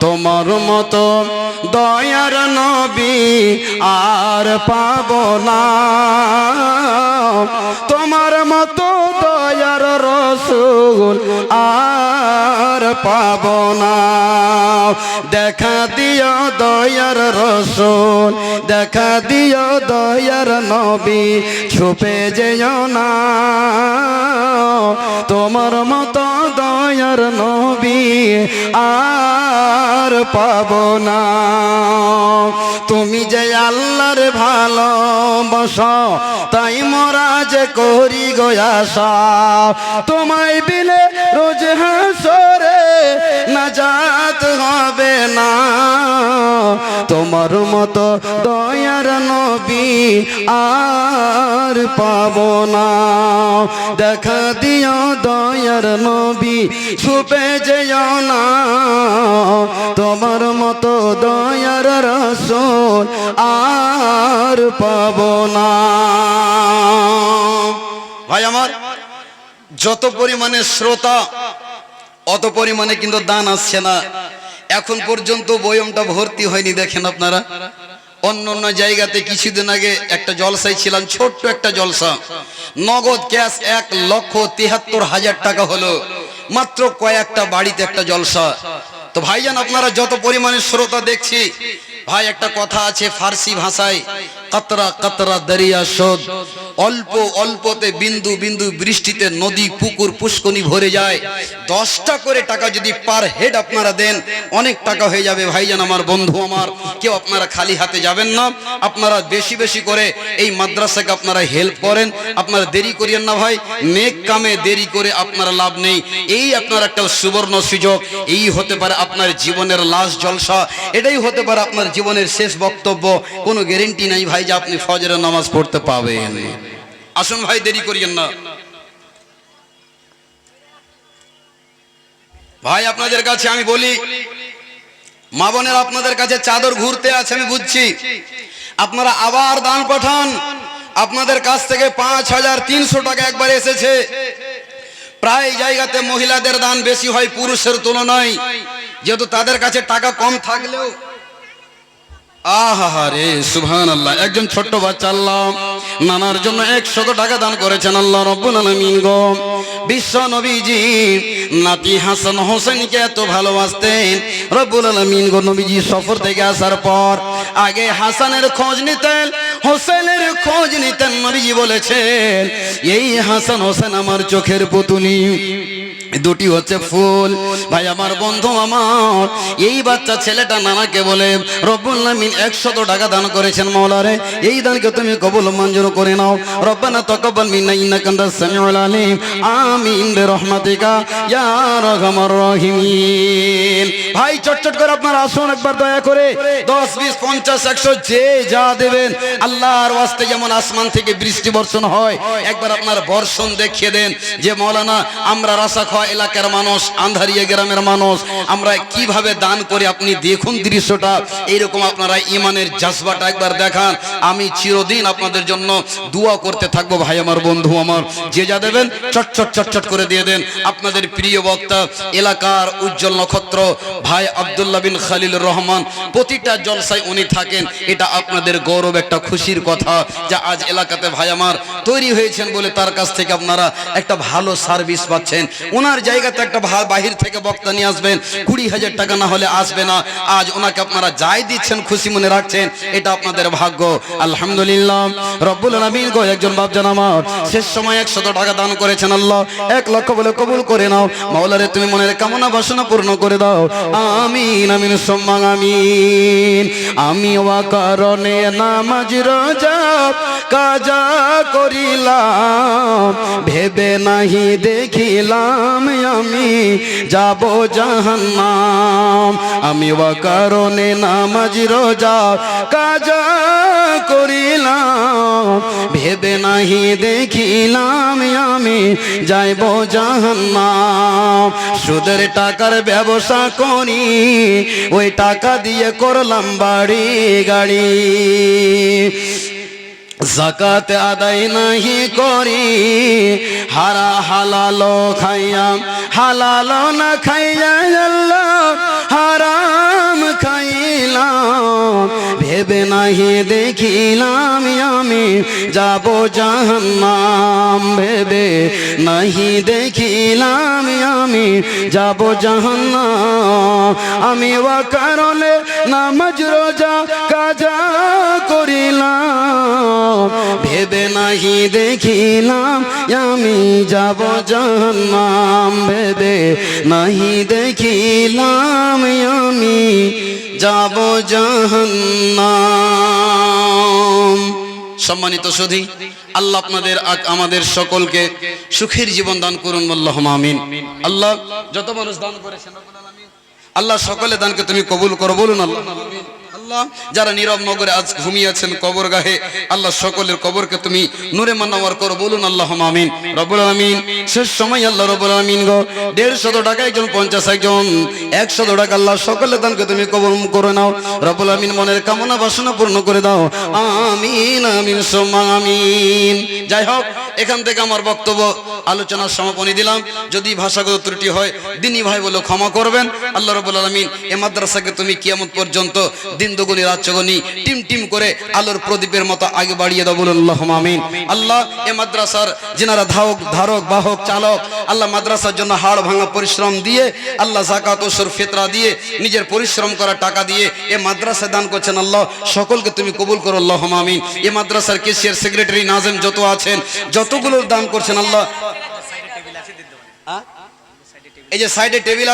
তোমার মতো দয়ার নবী আর পাবো না, তোমার মতো দয়ার রসূল আর পাবো না। দেখা দিও দয়ার রসূল, দেখা দিও দয়ার নবী, ছুপে যেও না, তোমার মতো দয়ার নবী আর পাবো না। তুমি যে আল্লাহর ভালোবাসো, তাই মোরা যে করি গো আশা, তোমায় বিলে রোজ হাসরে নাজাত হবে না, তোমার মতো দয়ার নবী আর পাবো না। দেখা দিও দয়ার নবী, ছুপে যেও না, তোমার মতো দয়ার রাসূল আর পাবো না। ভাই আমার, যত পরিমাণে শ্রোতা অত পরিমাণে কিন্তু দান আসছে না। এখন পর্যন্ত বয়মটা ভর্তি হয়নি। দেখেন আপনারা, অন্য অন্য জায়গাতে কিছুদিন আগে একটা জলসায় ছিলাম, ছোট্ট একটা জলসা, নগদ ক্যাশ 1,73,000 টাকা হলো, মাত্র কয়েকটা বাড়িতে একটা জলসা। তো ভাইজান, আপনারা যত পরিমাণে শ্রোতা দেখছি, ভাই একটা কথা আছে ফার্সি ভাষায়, কাতরা কাতরা দরিয়া শোধ, অল্প অল্পতে বিন্দু বিন্দু বৃষ্টিতে নদী পুকুর পুষ্কনি ভরে যায়। 10টা করে টাকা যদি পার হেড আপনারা দেন, অনেক টাকা হয়ে যাবে। ভাইজান আমার, বন্ধু আমার, কেউ আপনারা খালি হাতে যাবেন না। আপনারা বেশি বেশি করে এই মাদ্রাসাকে আপনারা হেল্প করেন, আপনারা দেরি করিয়েন না ভাই। নেক কামে দেরি করে আপনারা লাভ নেই। এই আপনার একটা সুবর্ণ সুযোগ, এই হতে পারে আপনার জীবনের লাস্ট জলসা, এটাই হতে পারে আপনার জীবনের শেষ বক্তব্য। কোনো গ্যারেন্টি নাই ভাই যে আপনি ফজরের নামাজ পড়তে পাবেন। আসুন ভাই, দেরি করিয়েন না ভাই। আপনাদের কাছে আমি বলি, মা বোনের আপনাদের কাছে চাদর ঘুরতে আছে আমি বুঝছি, আপনারা আবার দান পাঠান। আপনাদের কাছ থেকে 5,300 টাকা একবার এসেছে। প্রায় জায়গাতে মহিলাদের দান বেশি হয় পুরুষের তুলনায়, যেহেতু তাদের কাছে টাকা কম থাকলেও। আহা রে সুবহানাল্লাহ, একজন ছোট্ট বাচ্চা আল্লাহ নানার জন্য 100 টাকা দান করেছেন। আল্লাহ রাব্বুল আলামিন গো, বিশ্ব নবীজি নাতি হাসান হোসেনকে এত ভালোবাসতেন। রব্বুল আলামিন গো, নবীজি সফর থেকে আসার পর আগে হাসানের খোঁজ নিতেন, হোসেনের খোঁজ নিতেন। নবীজি বলেছেন, এই হাসান হোসেন আমার চোখের পুতুলি, দুটি হচ্ছে ফুল। ভাই আমার, বন্ধু আমার, এই বাচ্চা ছেলেটা নানাকে বলে, রব্বুল আলামিন 100 টাকা দান করেছেন। মাওলারে, এই দানকে তুমি কবুল মঞ্জুর করে নাও। রব্বানা তাকাব্বাল মিন্না ইন্নাকা আনতাস সামিউল আলিম, আমিন বিরহমাতিকা ইয়া আরহামার রাহিমিন। ভাই চটচট করে আপনারা আসুন, একবার দয়া করে 10, 20, 50, 100 যে যা দেবেন, আল্লাহর ওয়াস্তে যেমন আসমান থেকে বৃষ্টি বর্ষণ হয়, একবার আপনার বর্ষণ দেখিয়ে দেন যে মাওলানা, আমরা রাসাখোয়া এলাকার মানুষ, আন্ধারিয়া গ্রামের মানুষ, আমরা কিভাবে দান করি। আপনি দেখুন দৃশ্যটা, এইরকম আপনারা ইমানের জজবাটা একবার দেখান। আমি চিরদিন আপনাদের জন্য দোয়া করতে থাকবো। ভাই আমার, বন্ধু আমার, যে যা দেবেন চটচট চটচট করে দিয়ে দেন। আপনাদের প্রিয় বক্তা, এলাকার উজ্জ্বল নক্ষত্র ভাই আব্দুল্লাহ বিন খলিলুর রহমান, প্রতিটা জলসায় উনি থাকেন। এটা আপনাদের গৌরব, একটা খুশির কথা যে আজ এলাকাতে ভাই আমার তৈরি হয়েছেন বলে তার কাছ থেকে আপনারা একটা ভালো সার্ভিস পাচ্ছেন। ওনার জায়গাতে একটা বাহির থেকে বক্তা নিয়ে আসবেন, 20,000 টাকা না হলে আসবে না। আজ ওনাকে আপনারা যাই দিচ্ছেন, খুশি মনে রাখছেন, এটা আপনাদের ভাগ্য। আলহামদুলিল্লাহ রব্বুল আলামিন গো, একজন বাপজান আমার শেষ সময় 100 টাকা দান করেছেন। আল্লাহ 1 লক্ষ বলে কবুল করে নাও। মাওলারে, তুমি মনের কামনা বাসনা পূর্ণ করে দাও। আমিন আমিন সুম্মা আমিন। আমি ওয়াকারণে নামাজ রোজা কাজা করিলাম, ভেবে নাহি দেখিলাম আমি যাব জাহান্নাম। আমি ওয়াকারণে নামাজ রোজা কাজা করিলাম, ভেবে নাহি দেখিলাম আমি যাইব জাহান্নাম। সুদের টাকার ব্যবসা করি, ওই টাকা দিয়ে করলাম বাড়ি গাড়ি। যাকাত আদায় নাহি করি, হালাল খাইয়া, হালাল না খাইয়া আল্লাহ হারাম ভেবে নাহি দেখিলাম আমি যাব জাহান্নাম, ভেবে নাহি দেখিলাম আমি যাব জাহান্নাম। আমি ও কারণে নামাজ রোজা কাজা করিলাম, ভেবে নাহি দেখিলাম আমি যাব জাহান্নাম, ভেবে নাহি দেখিলাম আমি যাব জাহান্নাম। সম্মানিত সুধী, আল্লাহ আপনাদের আমাদের সকলকে সুখের জীবন দান করুন, আল্লাহুম্মা আমিন। আল্লাহ যত মানুষ দান করেছেন আল্লাহ সকলে দানকে তুমি কবুল করো, বলুন আল্লাহ আমিন। আল্লাহ যারা নীরব নগরে আজ ঘুমিয়ে আছেন কবরগাহে, আল্লাহ সকলের কবরকে তুমি নূরে মানওয়ার করো, বলুন আল্লাহুম্মা আমিন। রব্বুল আলামিন শেষ সময় আল্লাহ রব্বুল আলামিন গো 150 টাকা একজন 50 একজন 100 টাকা আল্লাহ সকলের দানকে তুমি কবুল করে নাও। রব্বুল আলামিন মনের কামনা বাসনা পূর্ণ করে দাও, আমিন আমিন সুম্মা আমিন। যাই হোক, এখান থেকে আমার বক্তব্য আলোচনার সমাপনী দিলাম। যদি ভাষাগত ত্রুটি হয় দিনী ভাই বলে ক্ষমা করবেন। আল্লাহ রাব্বুল আলামিন এই মাদ্রাসাকে তুমি কিয়ামত পর্যন্ত দিন দুগুনি রাত চৌগুনি টিম টিম করে আলোর প্রদীপের মতো আগে বাড়িয়ে দাও, বলুন আল্লাহুম্মা আমিন। আল্লাহ এই মাদ্রাসার যিনারা ধারক বাহক চালক, আল্লাহ মাদ্রাসার জন্য হাড় ভাঙা পরিশ্রম দিয়ে, আল্লাহ যাকাত ওসর ফিতরা দিয়ে, নিজের পরিশ্রম করা টাকা দিয়ে এই মাদ্রাসায় দান করছেন, আল্লাহ সকলকে তুমি কবুল করো, আল্লাহুম্মা আমিন। এই মাদ্রাসার কেশিয়ার সেক্রেটারি নাজেম যত আছেন, যতগুলো দান করছেন আল্লাহ, এই যে সাইডে টেবিল